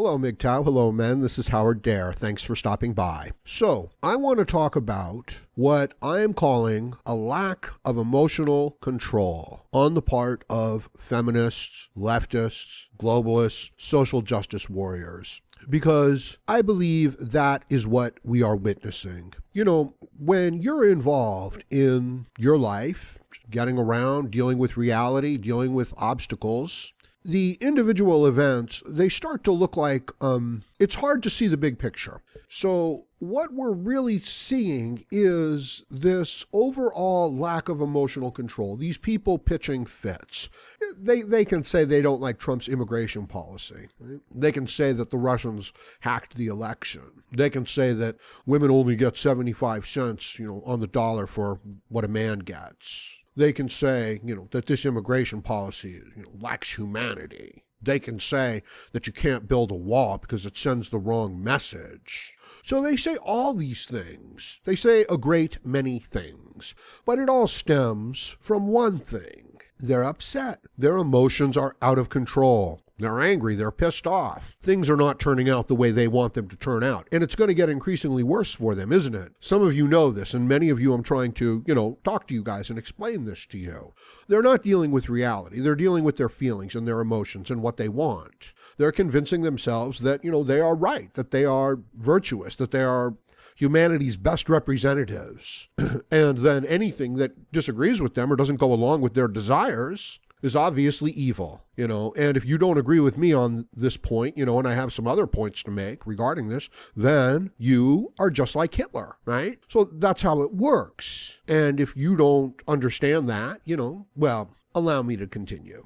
Hello, MGTOW. Hello, men. This is Howard Dare. Thanks for stopping by. So, I want to talk about what I am calling a lack of emotional control on the part of feminists, leftists, globalists, social justice warriors, because I believe that is what we are witnessing. You know, when you're involved in your life, getting around, dealing with reality, dealing with obstacles, the individual events, they start to look like it's hard to see the big picture. So what we're really seeing is this overall lack of emotional control. These people pitching fits. They can say they don't like Trump's immigration policy. Right? They can say that the Russians hacked the election. They can say that women only get 75 cents, on the dollar for what a man gets. They can say, that this immigration policy, lacks humanity. They can say that you can't build a wall because it sends the wrong message. So they say all these things. They say a great many things. But it all stems from one thing. They're upset. Their emotions are out of control. They're angry. They're pissed off. Things are not turning out the way they want them to turn out. And it's going to get increasingly worse for them, isn't it? Some of you know this, and many of you I'm trying to, talk to you guys and explain this to you. They're not dealing with reality. They're dealing with their feelings and their emotions and what they want. They're convincing themselves that, they are right, that they are virtuous, that they are humanity's best representatives. And then anything that disagrees with them or doesn't go along with their desires is obviously evil, and if you don't agree with me on this point, and I have some other points to make regarding this, then you are just like Hitler, right? So that's how it works. And if you don't understand that, well, allow me to continue.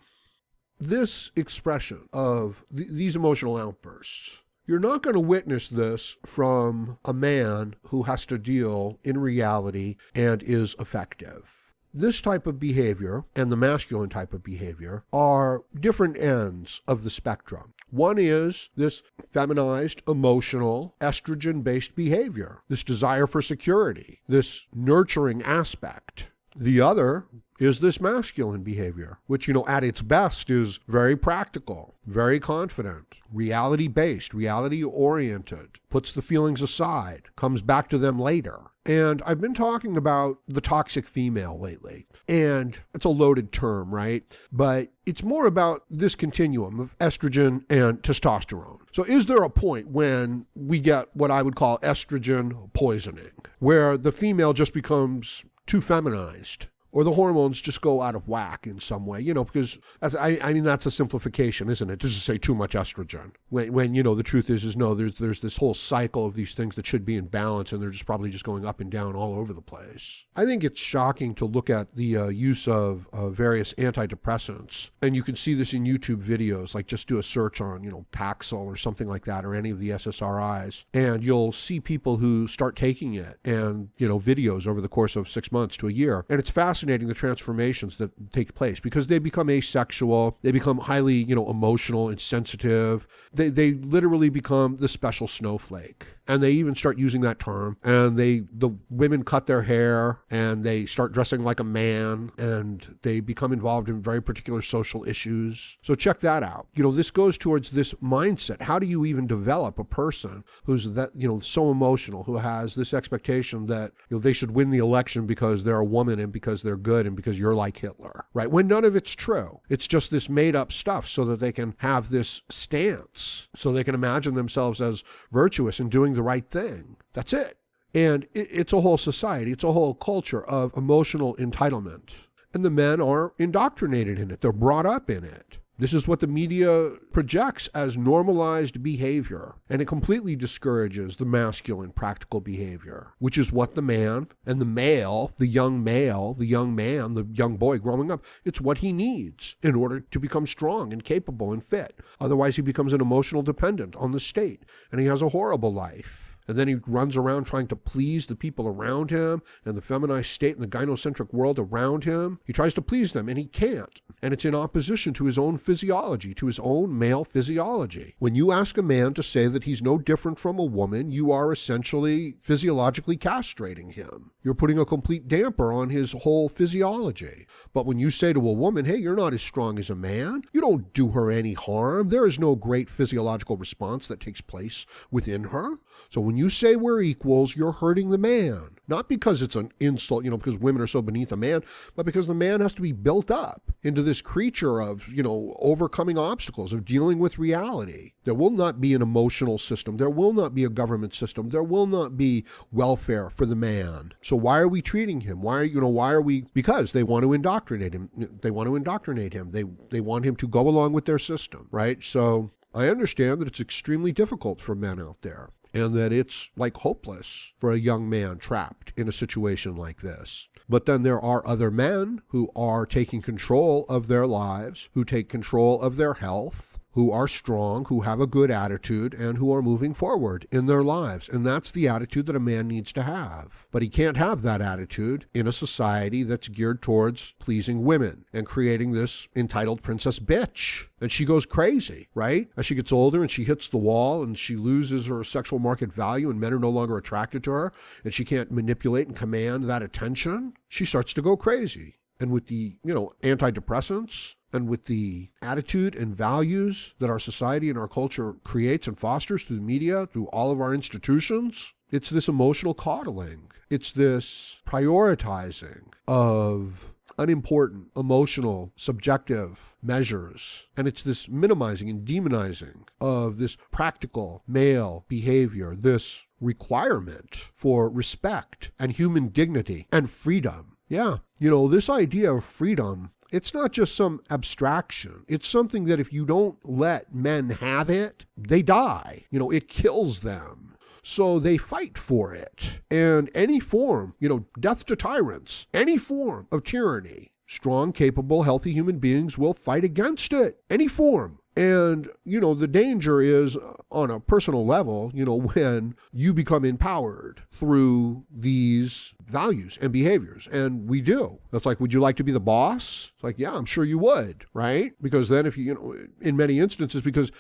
This expression of these emotional outbursts, you're not going to witness this from a man who has to deal in reality and is effective. This type of behavior and the masculine type of behavior are different ends of the spectrum. One is this feminized, emotional, estrogen-based behavior, this desire for security, this nurturing aspect. The other is this masculine behavior, which, at its best is very practical, very confident, reality-based, reality-oriented, puts the feelings aside, comes back to them later. And I've been talking about the toxic female lately, and it's a loaded term, right? But it's more about this continuum of estrogen and testosterone. So is there a point when we get what I would call estrogen poisoning, where the female just becomes too feminized, or the hormones just go out of whack in some way, because that's a simplification, isn't it? Just to say too much estrogen. When the truth is no, there's this whole cycle of these things that should be in balance, and they're just probably just going up and down all over the place. I think it's shocking to look at the use of various antidepressants, and you can see this in YouTube videos, like just do a search on, Paxil or something like that, or any of the SSRIs, and you'll see people who start taking it, and, videos over the course of 6 months to a year, and it's fascinating the transformations that take place because they become asexual, they become highly, emotional and sensitive. They literally become the special snowflake. And they even start using that term, and the women cut their hair and they start dressing like a man, and they become involved in very particular social issues. So check that out. This goes towards this mindset. How do you even develop a person who's that, so emotional, who has this expectation that, they should win the election because they're a woman and because they're good and because you're like Hitler, right? When none of it's true. It's just this made up stuff so that they can have this stance, so they can imagine themselves as virtuous and doing the right thing. That's it. And it's a whole society. It's a whole culture of emotional entitlement. And the men are indoctrinated in it. They're brought up in it. This is what the media projects as normalized behavior, and it completely discourages the masculine, practical behavior, which is what the man and the male, the young man, the young boy growing up, it's what he needs in order to become strong and capable and fit. Otherwise, he becomes an emotional dependent on the state, and he has a horrible life. And then he runs around trying to please the people around him and the feminized state and the gynocentric world around him. He tries to please them and he can't. And it's in opposition to his own physiology, to his own male physiology. When you ask a man to say that he's no different from a woman, you are essentially physiologically castrating him. You're putting a complete damper on his whole physiology. But when you say to a woman, hey, you're not as strong as a man, you don't do her any harm. There is no great physiological response that takes place within her. So when you say we're equals, you're hurting the man. Not because it's an insult, because women are so beneath a man, but because the man has to be built up into this creature of, overcoming obstacles, of dealing with reality. There will not be an emotional system. There will not be a government system. There will not be welfare for the man. So why are we treating him? Why are we? Because they want to indoctrinate him. They want to indoctrinate him. They want him to go along with their system, right? So I understand that it's extremely difficult for men out there, and that it's like hopeless for a young man trapped in a situation like this. But then there are other men who are taking control of their lives, who take control of their health, who are strong, who have a good attitude, and who are moving forward in their lives. And that's the attitude that a man needs to have. But he can't have that attitude in a society that's geared towards pleasing women and creating this entitled princess bitch. And she goes crazy, right? As she gets older and she hits the wall and she loses her sexual market value and men are no longer attracted to her and she can't manipulate and command that attention, she starts to go crazy. And with the, antidepressants, and with the attitude and values that our society and our culture creates and fosters through the media, through all of our institutions, it's this emotional coddling. It's this prioritizing of unimportant, emotional, subjective measures. And it's this minimizing and demonizing of this practical male behavior, this requirement for respect and human dignity and freedom. Yeah, this idea of freedom, it's not just some abstraction. It's something that if you don't let men have it, they die. It kills them. So they fight for it. And any form, death to tyrants, any form of tyranny, strong, capable, healthy human beings will fight against it. Any form. And, the danger is on a personal level, when you become empowered through these values and behaviors. And we do. That's like, would you like to be the boss? It's like, yeah, I'm sure you would, right? Because then if in many instances, because,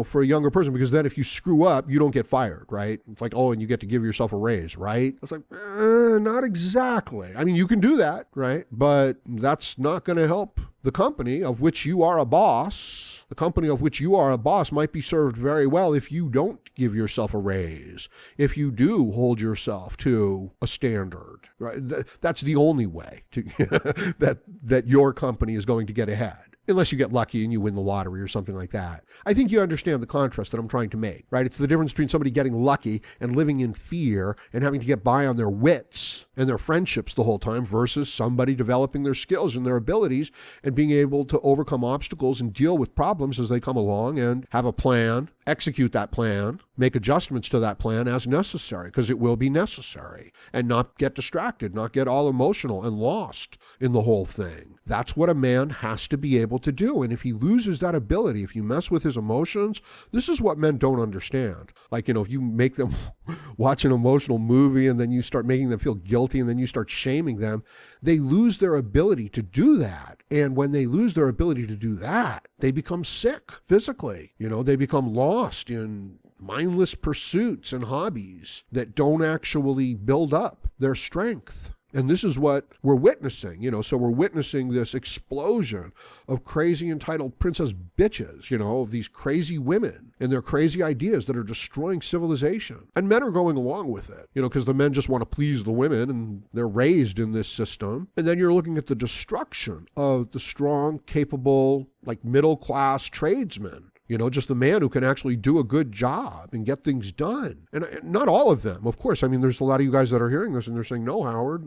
for a younger person, because then if you screw up, you don't get fired, right? It's like, and you get to give yourself a raise, right? It's like, not exactly. I mean, you can do that, right? But that's not going to help the company of which you are a boss. The company of which you are a boss might be served very well if you don't give yourself a raise, if you do hold yourself to a standard, right? That's the only way to that your company is going to get ahead. Unless you get lucky and you win the lottery or something like that. I think you understand the contrast that I'm trying to make, right? It's the difference between somebody getting lucky and living in fear and having to get by on their wits and their friendships the whole time versus somebody developing their skills and their abilities and being able to overcome obstacles and deal with problems as they come along and have a plan, execute that plan, make adjustments to that plan as necessary, because it will be necessary, and not get distracted, not get all emotional and lost in the whole thing. That's what a man has to be able to do. And if he loses that ability, if you mess with his emotions, this is what men don't understand. Like, if you make them watch an emotional movie and then you start making them feel guilty and then you start shaming them, they lose their ability to do that. And when they lose their ability to do that, they become sick physically. They become lost in mindless pursuits and hobbies that don't actually build up their strength. And this is what we're witnessing, so we're witnessing this explosion of crazy entitled princess bitches, of these crazy women and their crazy ideas that are destroying civilization. And men are going along with it, because the men just want to please the women and they're raised in this system. And then you're looking at the destruction of the strong, capable, like middle-class tradesmen. Just the man who can actually do a good job and get things done. And not all of them, of course. I mean, there's a lot of you guys that are hearing this and they're saying, no, Howard,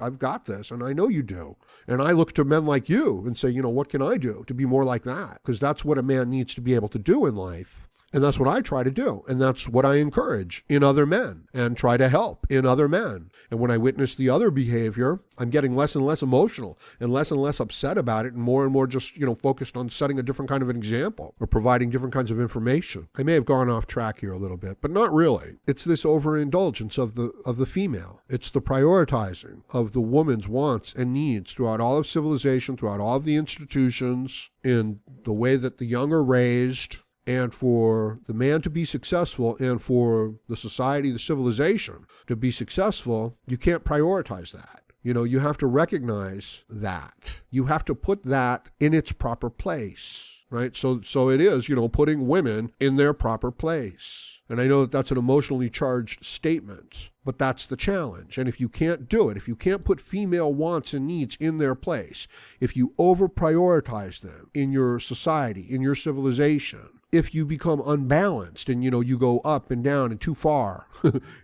I've got this. And I know you do. And I look to men like you and say, what can I do to be more like that? Because that's what a man needs to be able to do in life. And that's what I try to do. And that's what I encourage in other men and try to help in other men. And when I witness the other behavior, I'm getting less and less emotional and less upset about it and more just, focused on setting a different kind of an example or providing different kinds of information. I may have gone off track here a little bit, but not really. It's this overindulgence of the female. It's the prioritizing of the woman's wants and needs throughout all of civilization, throughout all of the institutions, in the way that the young are raised. And for the man to be successful and for the society, the civilization to be successful, you can't prioritize that. You have to recognize that. You have to put that in its proper place, right? So it is, putting women in their proper place. And I know that that's an emotionally charged statement, but that's the challenge. And if you can't do it, if you can't put female wants and needs in their place, if you over-prioritize them in your society, in your civilization, if you become unbalanced and, you go up and down and too far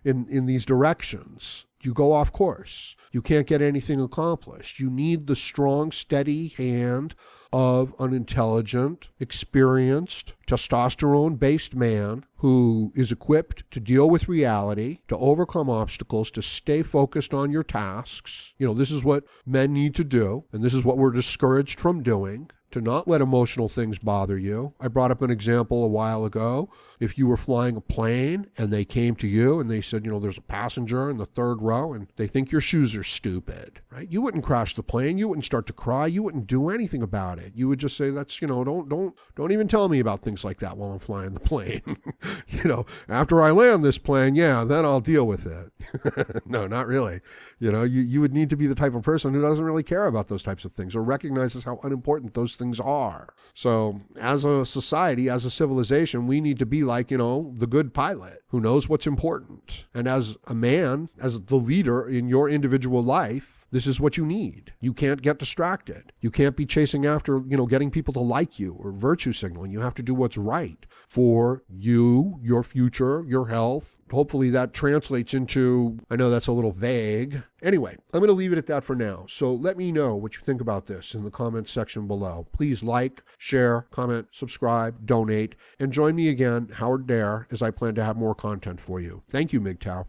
in these directions, you go off course. You can't get anything accomplished. You need the strong, steady hand of an intelligent, experienced, testosterone-based man who is equipped to deal with reality, to overcome obstacles, to stay focused on your tasks. This is what men need to do, and this is what we're discouraged from doing. To not let emotional things bother you. I brought up an example a while ago. If you were flying a plane and they came to you and they said, there's a passenger in the third row and they think your shoes are stupid, right? You wouldn't crash the plane. You wouldn't start to cry. You wouldn't do anything about it. You would just say, that's, don't even tell me about things like that while I'm flying the plane. After I land this plane, then I'll deal with it. No, not really. You would need to be the type of person who doesn't really care about those types of things or recognizes how unimportant those things are. So as a society, as a civilization, we need to be like, the good pilot who knows what's important. And as a man, as the leader in your individual life, this is what you need. You can't get distracted. You can't be chasing after, getting people to like you or virtue signaling. You have to do what's right for you, your future, your health. Hopefully that translates into, I know that's a little vague. Anyway, I'm going to leave it at that for now. So let me know what you think about this in the comments section below. Please like, share, comment, subscribe, donate, and join me again, Howard Dare, as I plan to have more content for you. Thank you, MGTOW.